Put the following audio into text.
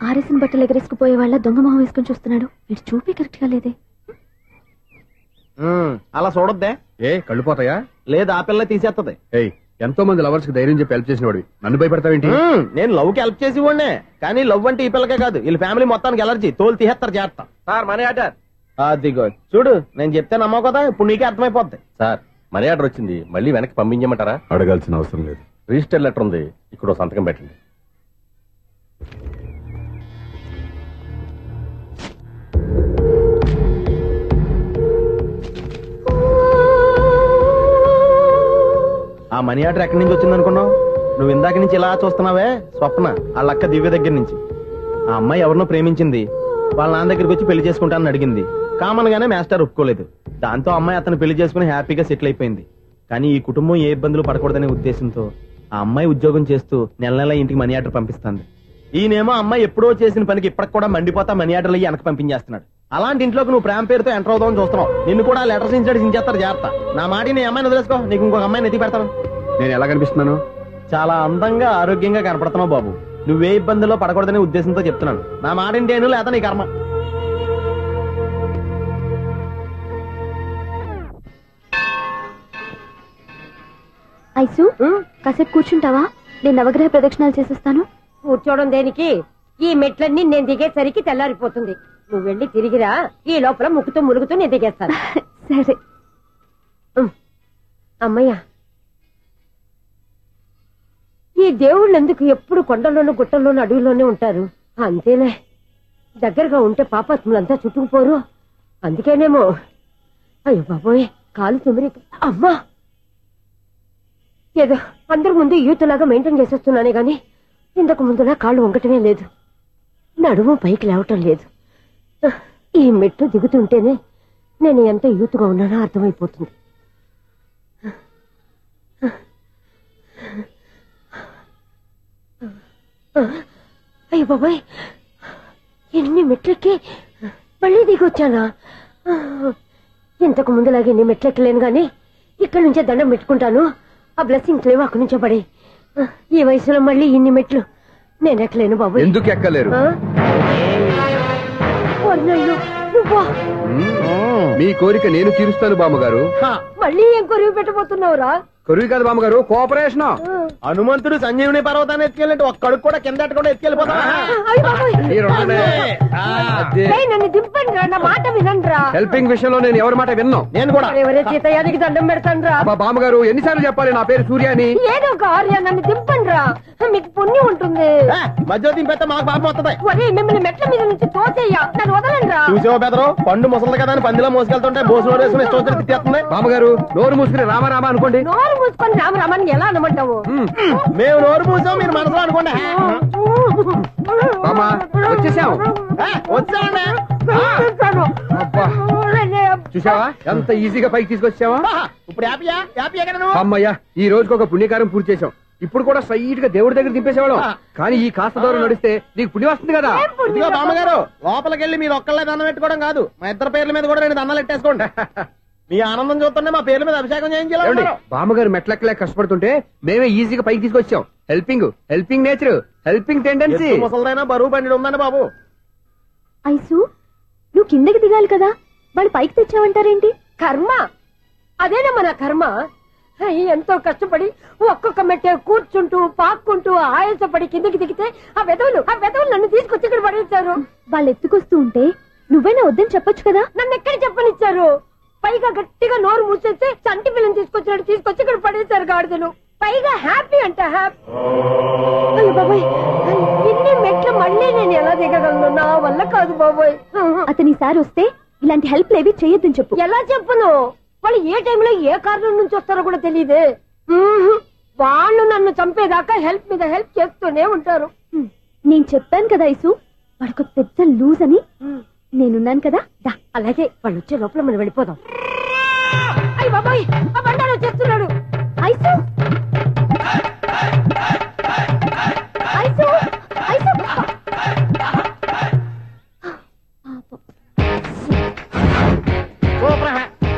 ఆరేసిన బట్టలు ఎగరేసుకుపోయే వాళ్ళ దొంగ మొహం వేసుకుని చూస్తున్నాడు. వీడు చూపి కరెక్ట్ గా లేదే. అలా చూడొద్దే. కళ్ళు పోతాయా? లేదు, ఆ పిల్ల తీసేస్తది. ఎంతో మంది లవర్స్ కి ధైర్యం చెప్పి హెల్ప్ చేసిన వాడు నన్ను భయపడతావేంటి? నేను లవ్ కి హెల్ప్ చేసి ఇవ్వండి, కానీ లవ్ అంటే ఈ పిల్లకే కాదు, వీళ్ళ ఫ్యామిలీ మొత్తానికి ఎలర్జీ. తోలు తీసేస్తారు చేస్తా. Sir money order. అదిగో చూడు, నేను చెప్తే నమ్మవు కదా, ఇప్పుడు నీకే అర్థమైపోద్ది. సార్ మనీ ఆర్డర్ వచ్చింది, మళ్ళీ వెనక్కి పంపించమంటారా? అడగాల్సిన అవసరం లేదు. రిజిస్టర్ లెటర్ ఉంది, ఇక్కడ సంతకం పెట్టండి. ఆ మనీ ఆర్డర్ ఎక్కడి నుంచి వచ్చింది అనుకున్నావు? నువ్వు ఇందాక నుంచి ఇలా చూస్తున్నావే, స్వప్న వాళ్ళ అక్క దివ్య దగ్గర నుంచి. ఆ అమ్మాయి ఎవరినో ప్రేమించింది, వాళ్ళ నాన్న దగ్గరికి వచ్చి పెళ్లి చేసుకుంటానని అడిగింది. కామన్ గానే మాస్టర్ ఒప్పుకోలేదు. దాంతో అమ్మాయి అతను పెళ్లి చేసుకుని హ్యాపీగా సెటిల్ అయిపోయింది. కానీ ఈ కుటుంబం ఏ ఇబ్బందులు పడకూడదనే ఉద్దేశంతో ఆ అమ్మాయి ఉద్యోగం చేస్తూ నెల నెల ఇంటికి మనీ ఆర్డర్ పంపిస్తుంది. ఈయనేమో అమ్మాయి ఎప్పుడో చేసిన పనికి ఇప్పటికి కూడా మండిపోతా మనీ ఆర్డర్లు అయ్యి వెనక పంపించేస్తున్నాడు. అలాంటి ఇంట్లోకి నువ్వు ప్రేమ పేరుతో ఎంటర్ అవుదామని చూస్తున్నావు. నిన్ను కూడా లెటర్స్ ఇచ్చేస్తారు జాగ్రత్త. నా మాట నీ అమ్మాయిని వదిలేసుకో, నీకు ఇంకొక అమ్మాయిని ఎత్తి పెడతాను. నేను ఎలా కనిపిస్తున్నాను? చాలా అందంగా ఆరోగ్యంగా కనపడుతున్నావు బాబు. నువ్వే ఇబ్బందుల్లో పడకూడదనే ఉద్దేశంతో చెప్తున్నాను. నా మాట ఏంటేను, లేదా నీ కర్మ. ఐసు, కాసేపు కూర్చుంటావా? నేను నవగ్రహ ప్రదక్షిణాలు చేసేస్తాను. కూర్చోవడం దేనికి? ఈ మెట్లన్నీ నేను దిగేసరికి తెల్లారిపోతుంది. నువ్వు వెళ్ళి తిరిగిరా, ఈ లోపల ముక్కుతూ ములుగుతూ నేను దిగేస్తాను. సరే అమ్మయ్యా. ఈ దేవుళ్ళు ఎందుకు ఎప్పుడు కొండల్లోనూ గుట్టల్లోనూ అడవిలోనే ఉంటారు? అంతేలే, దగ్గరగా ఉంటే పాపాత్ములంతా చుట్టుకుపోరు. అందుకేనేమో. అయ్యో బాబోయ్, కాలు తిమిరి. అమ్మా, ఏదో అందరి ముందు యూత్లాగా మెయింటైన్ చేసేస్తున్నానే గాని ఇంతకు ముందులా కాళ్ళు వంగటమే లేదు, నడుము పైకి లేవటం లేదు. ఈ మెట్లు దిగుతుంటేనే నేను ఎంత యూత్గా ఉన్నానో అర్థమైపోతుంది. అయ్య బాబాయ్, ఎన్ని మెట్లెక్కి మళ్ళీ దిగొచ్చానా? ఇంతకు ముందులాగే ఎన్ని మెట్లెక్కలేను గాని ఇక్కడి నుంచే దండం పెట్టుకుంటాను. ఆ బ్లెస్సింగ్స్ లేవు అక్కడి నుంచో పడే. ఈ వయసులో మళ్ళీ ఇన్ని మెట్లు నేను ఎక్కలేను బాబు. ఎందుకు ఎక్కలేరు? మీ కోరిక నేను తీరుస్తాను బామ్మగారు. మళ్ళీ ఏం కొరివి పెట్టబోతున్నావురా? కొరివి కాదు బామ్మగారు, కోఆపరేషన్. హనుమంతుడు సంజీవుని పర్వతాన్ని ఎత్తుకెళ్ళినట్టు ఒక్కడికి కూడా కింద ఎట్టకుండా ఎత్తుకెళ్ళిపోతా. నన్ను దింపండి రా, నా మాట వినండి. హెల్పింగ్ విషయంలో నేను ఎవరి మాట విన్నాను. నేను కూడా ఎవరే సీతయ్యానికి దండం పెడతాను రా. బామ్మగారు ఎన్నిసార్లు చెప్పాలి నా పేరు సూర్యాని? ఏదో ఒక ఆర్య, నన్ను దింపండి రా, మీకు పుణ్యం ఉంటుంది. మధ్య దింపేస్తే మాకు పాపం వస్తుంది. ఒరే, మిమ్మల్ని మెట్ల మీద నుంచి తోసేయ్యా, నన్ను వదలండి రా. చూసావా బెదరు, పండు ముసలి కదా అని పందిలో మోసుకెళ్తుంటే బోసు వేసుకుని ఇష్టం తిట్టేస్తుంది. బామ్మగారు నోరు మూసుకుని రామారామా అనుకోండి. నోరు మూసుకొని రామరామని ఎలా అనమంటావు? మేము నోరు మూసాం, మీరు మనసులో అనుకోండి. వచ్చేసాం. చూసావా ఎంత ఈజీగా పైకి తీసుకొచ్చావా? ఇప్పుడు అమ్మయ్యా, ఈ రోజుకి ఒక పుణ్యకారం పూర్తి చేసాం. ఇప్పుడు కూడా స్ట్రైట్ గా దేవుడి దగ్గర దింపేసేవాళ్ళం. కానీ ఈ కాస్త దూరం నడిస్తే నీకు పుణ్యం వస్తుంది కదా. బామ్మగారు లోపలికి వెళ్ళి మీరు ఒక్కళ్ళే దండం పెట్టుకోవడం కాదు, మా ఇద్దరు పేర్ల మీద కూడా నేను దండాలు పెట్టేసుకోండి. మీ ఆనందం చూస్తుంటే మా పేర్ల మీద అభిషేకం చేయించాలి. బామ్మగారు మెట్లెక్కలే కష్టపడుతుంటే మేమే ఈజీగా పైకి తీసుకొచ్చాం. Helping nature, helping tendency. ముసలైనా బరువు బండి ఉందండి బాబు. ఐసు, నువ్వు కిందకి దిగాలి కదా, వాళ్ళు పైకి తెచ్చావంటారేంటి? కర్మ, అదేనమ్మా నా కర్మ. ఎంతో కష్టపడి ఒక్కొక్క మెట్టే కూర్చుంటూ పాక్కుంటూ ఆయాసపడి కిందకి దిగితే ఆ వెధవులు నన్ను తీసుకొచ్చి ఇక్కడ పడేశారు. వాళ్ళు ఎత్తుకొస్తూ ఉంటే నువ్వైనా వద్దని చెప్పొచ్చు కదా. నన్ను ఎక్కడ చెప్పనిచ్చారు? పైగా గట్టిగా నోరు మూసేస్తే చంటి పిల్లని తీసుకొచ్చినట్టు తీసుకొచ్చి ఇక్కడ పడేశారు గాడిదలు. పైగా హ్యాపీ అంట హ్యాపీ. అయ్యో బాబోయ్, ఇన్ని మెట్లు మళ్ళీ నేను ఎలా దిగగలను? నా వల్ల కాదు బాబోయ్. అతని సారి వస్తే ఇలాంటి హెల్ప్ లేవి చేయొద్దని చెప్పు. ఎలా చెప్పును? వాళ్ళు ఏ టైంలో ఏ కారణం నుంచి వస్తారో కూడా తెలియదే. వాళ్ళు నన్ను చంపేదాకా హెల్ప్ మీద హెల్ప్ చేస్తూనే ఉంటారు. నేను చెప్పాను కదా ఐసు, వాడొక పెద్ద లూజ్ అని. నేనున్నాను కదా. అలాగే వాళ్ళు వచ్చే లోపల మనం వెళ్ళిపోదాం. అయ్య బాబాయ్, ఆ బండారు వచ్చేస్తున్నాడు. ఐసు